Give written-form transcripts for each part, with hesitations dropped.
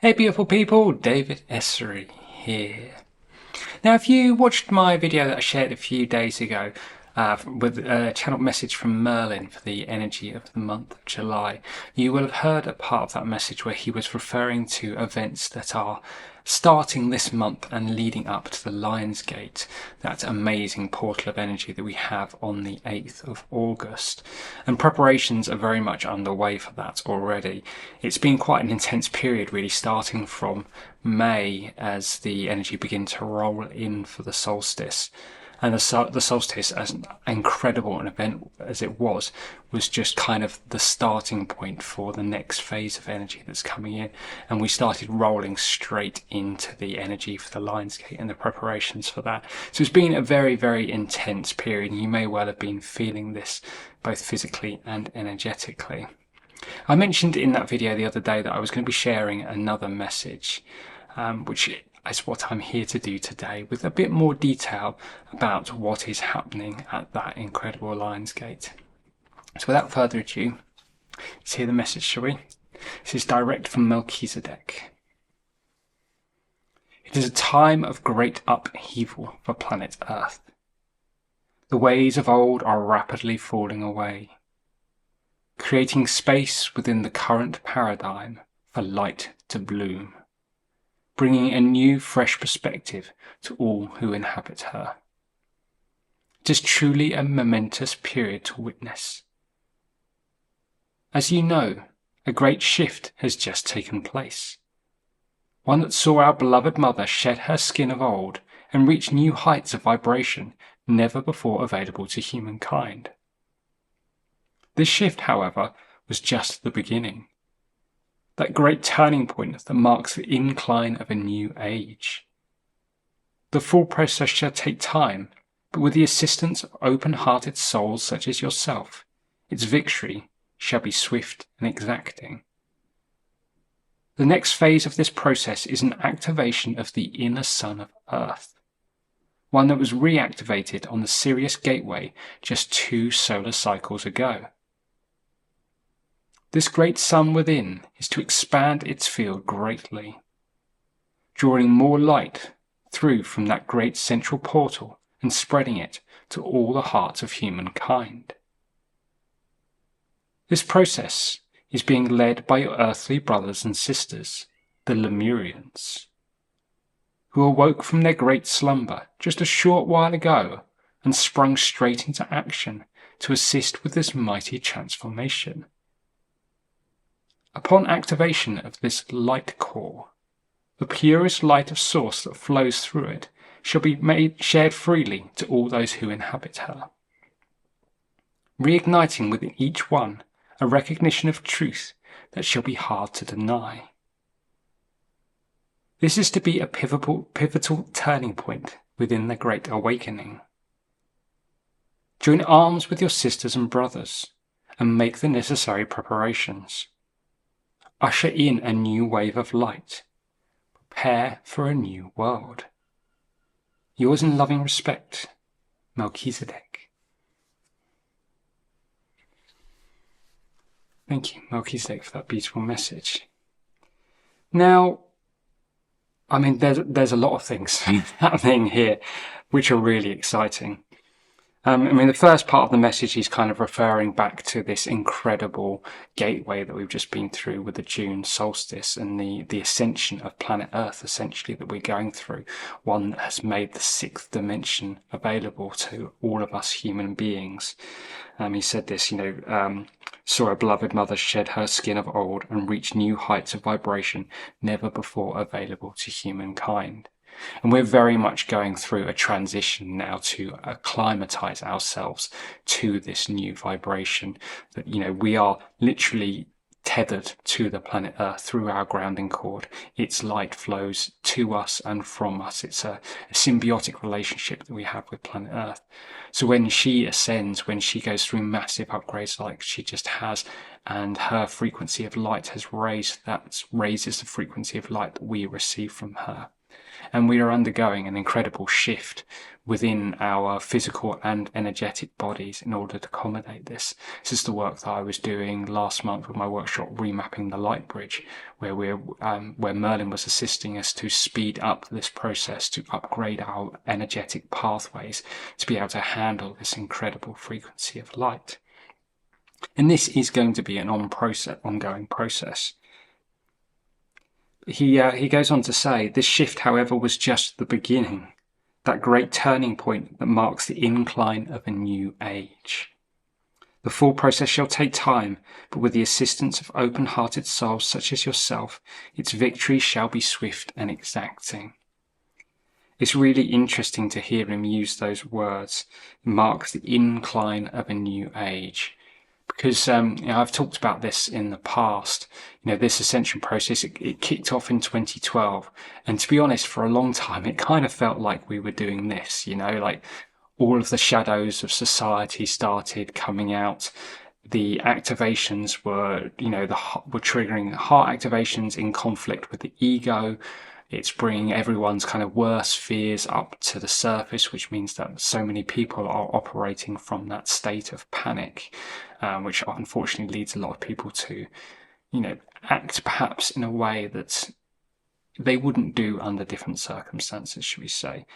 Hey beautiful people, David Essery here. Now if you watched my video that I shared a few days ago with a channel message from Merlin for the energy of the month of July, you will have heard a part of that message where he was referring to events that are starting this month and leading up to the Lion's Gate, that amazing portal of energy that we have on the 8th of August. And preparations are very much underway for that already. It's been quite an intense period, really, starting from May as the energy begins to roll in for the solstice. And the solstice, as incredible an event as it was just kind of the starting point for the next phase of energy that's coming in. And we started rolling straight into the energy for the Lion's Gate and the preparations for that. So it's been a very, very intense period, and you may well have been feeling this both physically and energetically. I mentioned in that video the other day that I was going to be sharing another message, which is what I'm here to do today, with a bit more detail about what is happening at that incredible Lion's Gate. So without further ado, let's hear the message, shall we? This is direct from Melchizedek. It is a time of great upheaval for planet Earth. The ways of old are rapidly falling away, creating space within the current paradigm for light to bloom, bringing a new, fresh perspective to all who inhabit her. It is truly a momentous period to witness. As you know, a great shift has just taken place, one that saw our beloved mother shed her skin of old and reach new heights of vibration never before available to humankind. This shift, however, was just the beginning. That great turning point that marks the incline of a new age. The full process shall take time, but with the assistance of open-hearted souls such as yourself, its victory shall be swift and exacting. The next phase of this process is an activation of the inner sun of Earth, one that was reactivated on the Sirius Gateway just 2 solar cycles ago. This great sun within is to expand its field greatly, drawing more light through from that great central portal and spreading it to all the hearts of humankind. This process is being led by your earthly brothers and sisters, the Lemurians, who awoke from their great slumber just a short while ago and sprung straight into action to assist with this mighty transformation. Upon activation of this light core, the purest light of source that flows through it shall be shared freely to all those who inhabit her, reigniting within each one a recognition of truth that shall be hard to deny. This is to be a pivotal turning point within the Great Awakening. Join arms with your sisters and brothers and make the necessary preparations. Usher in a new wave of light. Prepare for a new world. Yours in loving respect, Melchizedek. Thank you, Melchizedek, for that beautiful message. Now, I mean, there's a lot of things happening here which are really exciting. I mean, the first part of the message is kind of referring back to this incredible gateway that we've just been through with the June solstice and the ascension of planet Earth, essentially, that we're going through. One that has made the 6th dimension available to all of us human beings. He said this, saw a beloved mother shed her skin of old and reach new heights of vibration never before available to humankind. And we're very much going through a transition now to acclimatize ourselves to this new vibration that, we are literally tethered to the planet Earth through our grounding cord. Its light flows to us and from us. It's a symbiotic relationship that we have with planet Earth. So when she ascends, when she goes through massive upgrades like she just has, and her frequency of light has raised, that raises the frequency of light that we receive from her. And we are undergoing an incredible shift within our physical and energetic bodies in order to accommodate this. This is the work that I was doing last month with my workshop, Remapping the Light Bridge, where where Merlin was assisting us to speed up this process, to upgrade our energetic pathways, to be able to handle this incredible frequency of light. And this is going to be an ongoing process. He goes on to say, this shift, however, was just the beginning, that great turning point that marks the incline of a new age. The full process shall take time, but with the assistance of open-hearted souls such as yourself, its victory shall be swift and exacting. It's really interesting to hear him use those words, marks the incline of a new age. Because I've talked about this in the past. This ascension process, it kicked off in 2012, and to be honest, for a long time it kind of felt like we were doing this. Like all of the shadows of society started coming out. The activations were, were triggering heart activations in conflict with the ego. It's bringing everyone's kind of worst fears up to the surface, which means that so many people are operating from that state of panic, which unfortunately leads a lot of people to, act perhaps in a way that they wouldn't do under different circumstances, should we say.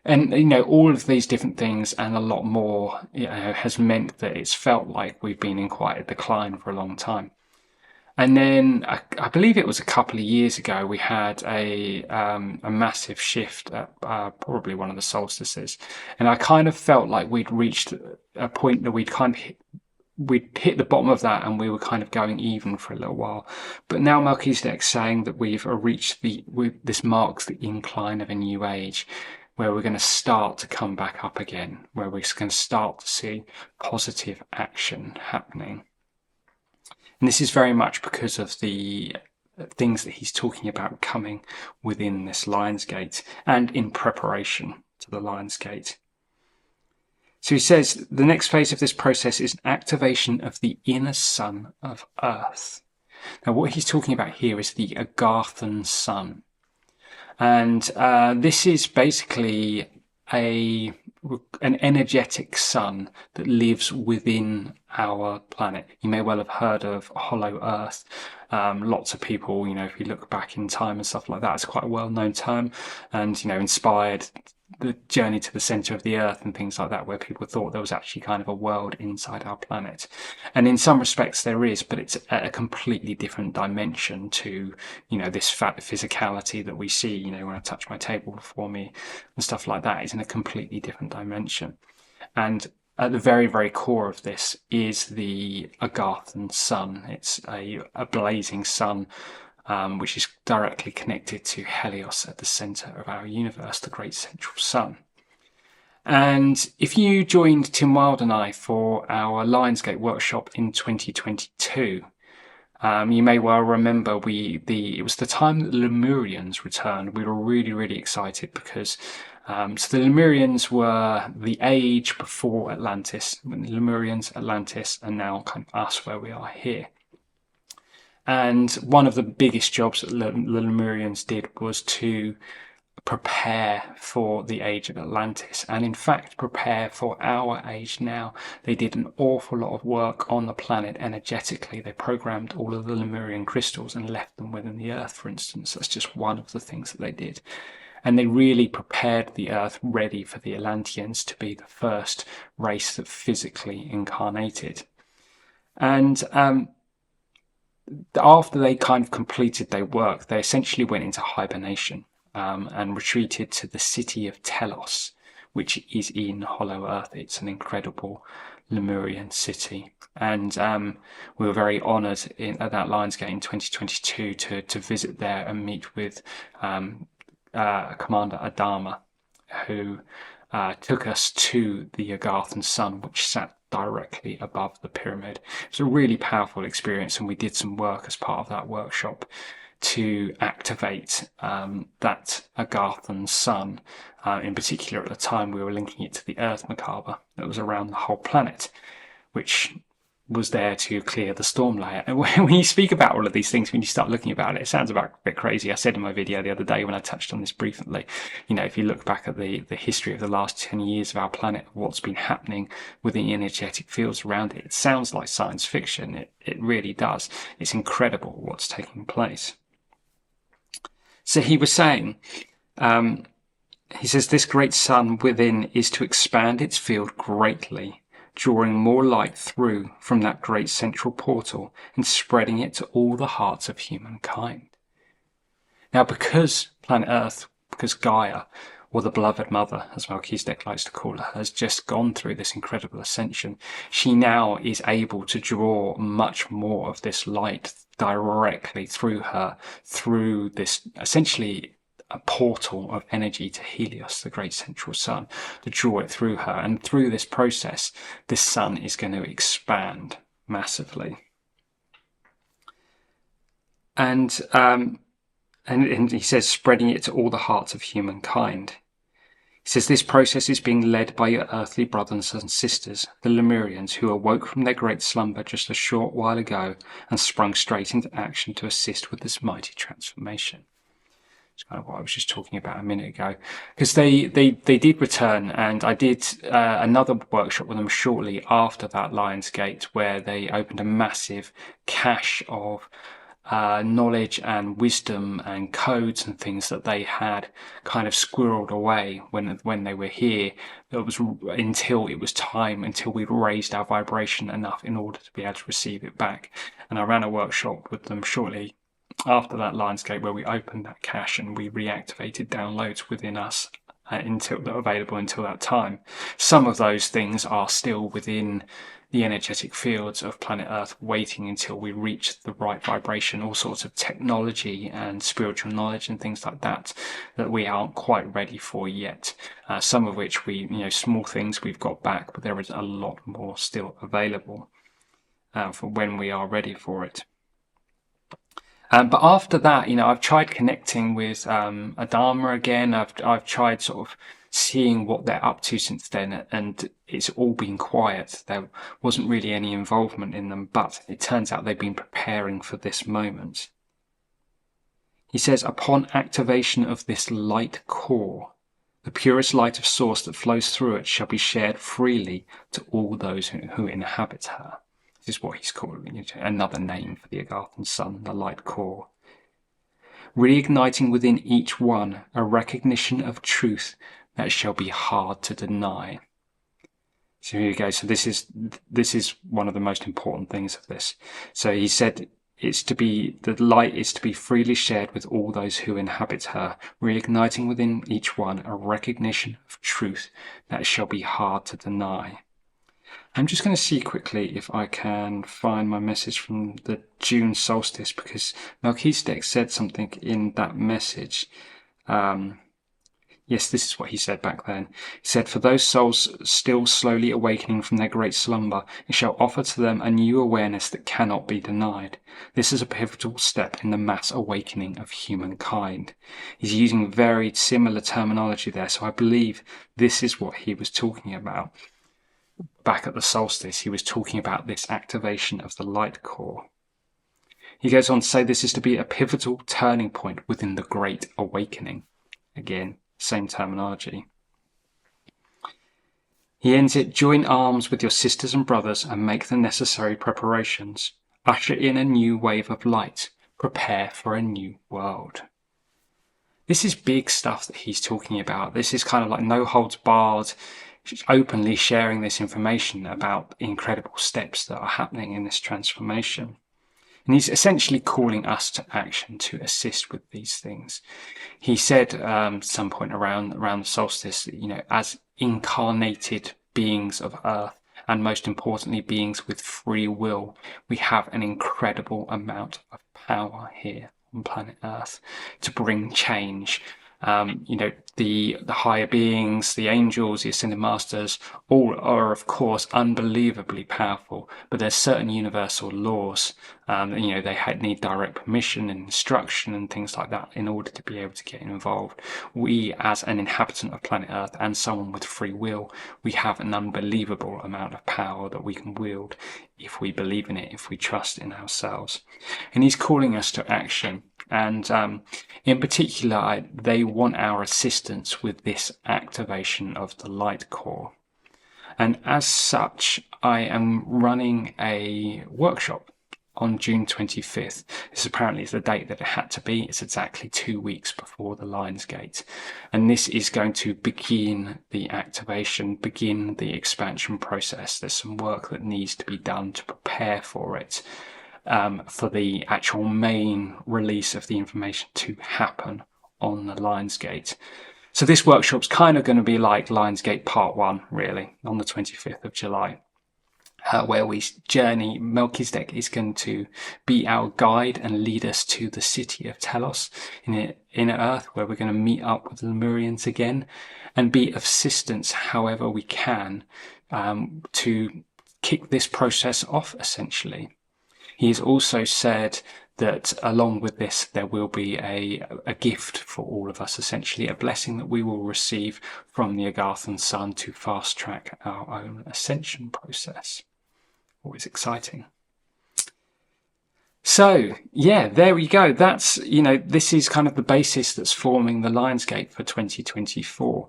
And, all of these different things and a lot more, has meant that it's felt like we've been in quite a decline for a long time. And then I believe it was a couple of years ago, we had a massive shift at probably one of the solstices. And I kind of felt like we'd reached a point that we'd hit the bottom of that and we were kind of going even for a little while. But now Melchizedek's saying that we've reached this marks the incline of a new age, where we're going to start to come back up again, where we're going to start to see positive action happening. And this is very much because of the things that he's talking about coming within this Lion's Gate and in preparation to the Lion's Gate. So he says the next phase of this process is an activation of the inner sun of Earth. Now what he's talking about here is the Agarthan sun. And this is basically an energetic sun that lives within our planet. You may well have heard of Hollow Earth. Lots of people, if you look back in time and stuff like that, it's quite a well-known term, and inspired the journey to the center of the earth and things like that, where people thought there was actually kind of a world inside our planet. And in some respects there is, but it's at a completely different dimension to this physicality that we see. When I touch my table before me and stuff like that, is in a completely different dimension. And at the very, very core of this is the Agarthan sun. It's a blazing sun, which is directly connected to Helios at the center of our universe, the great central sun. And if you joined Tim Wilde and I for our Lionsgate workshop in 2022, you may well remember it was the time that the Lemurians returned. We were really, really excited because so the Lemurians were the age before Atlantis. When the Lemurians, Atlantis, and now kind of us where we are here. And one of the biggest jobs that the Lemurians did was to prepare for the age of Atlantis, and in fact prepare for our age now. They did an awful lot of work on the planet energetically. They programmed all of the Lemurian crystals and left them within the Earth, for instance. That's just one of the things that they did. And they really prepared the Earth ready for the Atlanteans to be the first race that physically incarnated. And after they kind of completed their work, they essentially went into hibernation and retreated to the city of Telos, which is in Hollow Earth. It's an incredible Lemurian city. And we were very honoured at that Lionsgate in 2022 to visit there and meet with Commander Adama, who took us to the Agarthan sun, which sat directly above the pyramid. It was a really powerful experience, and we did some work as part of that workshop to activate that Agarthan sun. In particular, at the time we were linking it to the Earth Macabre that was around the whole planet, which was there to clear the storm layer. And when you speak about all of these things, when you start looking about it, it sounds a bit crazy. I said in my video the other day when I touched on this briefly, if you look back at the history of the last 10 years of our planet, what's been happening with the energetic fields around it, it sounds like science fiction. It really does. It's incredible what's taking place. So he was saying, he says, this great sun within is to expand its field greatly, drawing more light through from that great central portal and spreading it to all the hearts of humankind. Now, because planet Earth, because Gaia, or the beloved mother, as Melchizedek likes to call her, has just gone through this incredible ascension, she now is able to draw much more of this light directly through her, through this essentially a portal of energy to Helios, the great central sun, to draw it through her. And through this process, this sun is going to expand massively. And he says, spreading it to all the hearts of humankind. He says, this process is being led by your earthly brothers and sisters, the Lemurians, who awoke from their great slumber just a short while ago and sprung straight into action to assist with this mighty transformation. It's kind of what I was just talking about a minute ago, because they did return, and I did another workshop with them shortly after that Lion's Gate, where they opened a massive cache of knowledge and wisdom and codes and things that they had kind of squirreled away when they were here. It was until it was time, until we raised our vibration enough in order to be able to receive it back. And I ran a workshop with them shortly after that Lion's Gate where we opened that cache and we reactivated downloads within us until they're available until that time. Some of those things are still within the energetic fields of planet Earth, waiting until we reach the right vibration. All sorts of technology and spiritual knowledge and things like that we aren't quite ready for yet. Some of which small things we've got back, but there is a lot more still available for when we are ready for it. But after that, I've tried connecting with Adama again. I've tried sort of seeing what they're up to since then, and it's all been quiet. There wasn't really any involvement in them, but it turns out they've been preparing for this moment. He says, upon activation of this light core, the purest light of source that flows through it shall be shared freely to all those who inhabit her. This is what he's calling it, another name for the Agarthan sun, the light core. Reigniting within each one a recognition of truth that shall be hard to deny. So here you go. So this is one of the most important things of this. So he said the light is to be freely shared with all those who inhabit her, reigniting within each one a recognition of truth that shall be hard to deny. I'm just going to see quickly if I can find my message from the June solstice, because Melchizedek said something in that message. Yes, this is what he said back then. He said, for those souls still slowly awakening from their great slumber, it shall offer to them a new awareness that cannot be denied. This is a pivotal step in the mass awakening of humankind. He's using very similar terminology there, so I believe this is what he was talking about. Back at the solstice, he was talking about this activation of the light core. He goes on to say this is to be a pivotal turning point within the Great Awakening. Again, same terminology. He ends it, join arms with your sisters and brothers and make the necessary preparations. Usher in a new wave of light. Prepare for a new world. This is big stuff that he's talking about. This is kind of like no holds barred, openly sharing this information about incredible steps that are happening in this transformation. And he's essentially calling us to action to assist with these things. He said some point around the solstice, as incarnated beings of Earth, and most importantly, beings with free will, we have an incredible amount of power here on planet Earth to bring change. The higher beings, the angels, the ascended masters, all are of course unbelievably powerful, but there's certain universal laws. They need direct permission and instruction and things like that in order to be able to get involved. We, as an inhabitant of planet Earth and someone with free will, we have an unbelievable amount of power that we can wield if we believe in it, if we trust in ourselves. And he's calling us to action. And in particular, they want our assistance with this activation of the light core. And as such, I am running a workshop on June 25th. This apparently is the date that it had to be. It's exactly 2 weeks before the Lion's Gate. And this is going to begin the activation, begin the expansion process. There's some work that needs to be done to prepare for it, for the actual main release of the information to happen on the Lion's Gate. So this workshop's kind of going to be like Lion's Gate Part 1, really, on the 25th of July. Where we journey. Melchizedek is going to be our guide and lead us to the city of Telos in inner Earth, where we're going to meet up with the Lemurians again and be of assistance however we can to kick this process off, essentially. He has also said that along with this there will be a gift for all of us, essentially a blessing that we will receive from the Agarthan Sun to fast track our own ascension process. Always exciting. So yeah, there we go. That's, this is kind of the basis that's forming the Lion's Gate for 2024.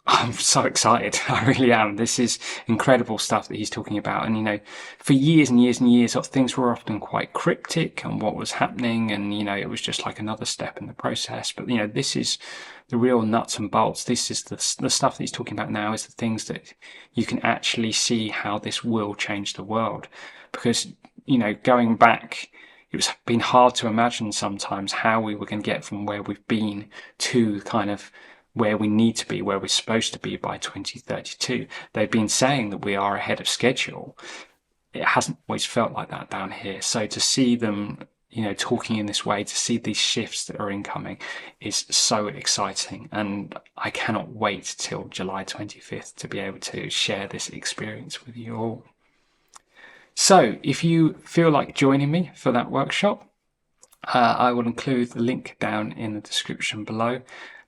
I'm so excited. I really am. This is incredible stuff that he's talking about. And, for years and years and years, things were often quite cryptic on what was happening. And, it was just like another step in the process. But, this is the real nuts and bolts. This is the stuff that he's talking about now, is the things that you can actually see how this will change the world. Because, going back, it's been hard to imagine sometimes how we were going to get from where we've been to kind of where we need to be, where we're supposed to be by 2032. They've been saying that we are ahead of schedule. It hasn't always felt like that down here. So to see them, talking in this way, to see these shifts that are incoming is so exciting. And I cannot wait till July 25th to be able to share this experience with you all. So if you feel like joining me for that workshop, I will include the link down in the description below.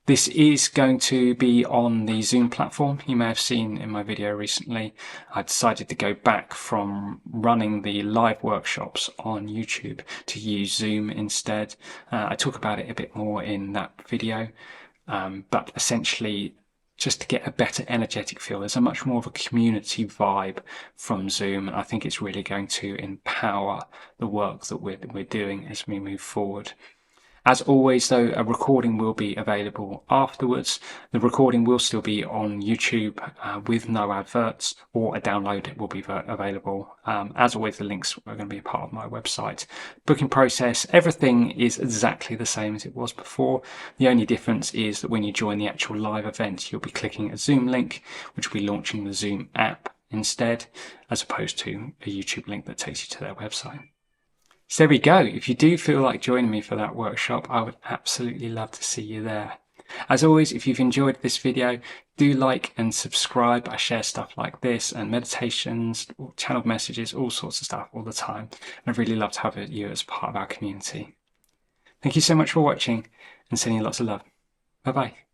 This is going to be on the Zoom platform. You may have seen in my video recently, I decided to go back from running the live workshops on YouTube to use Zoom instead. I talk about it a bit more in that video, but essentially just to get a better energetic feel. There's a much more of a community vibe from Zoom, and I think it's really going to empower the work that we're doing as we move forward. As always, though, a recording will be available afterwards. The recording will still be on YouTube with no adverts, or a download will be available. As always, the links are going to be a part of my website. Booking process, everything is exactly the same as it was before. The only difference is that when you join the actual live event, you'll be clicking a Zoom link, which will be launching the Zoom app instead, as opposed to a YouTube link that takes you to their website. So there we go. If you do feel like joining me for that workshop, I would absolutely love to see you there. As always, if you've enjoyed this video, do like and subscribe. I share stuff like this and meditations, channeled messages, all sorts of stuff all the time. And I'd really love to have you as part of our community. Thank you so much for watching, and sending you lots of love. Bye-bye.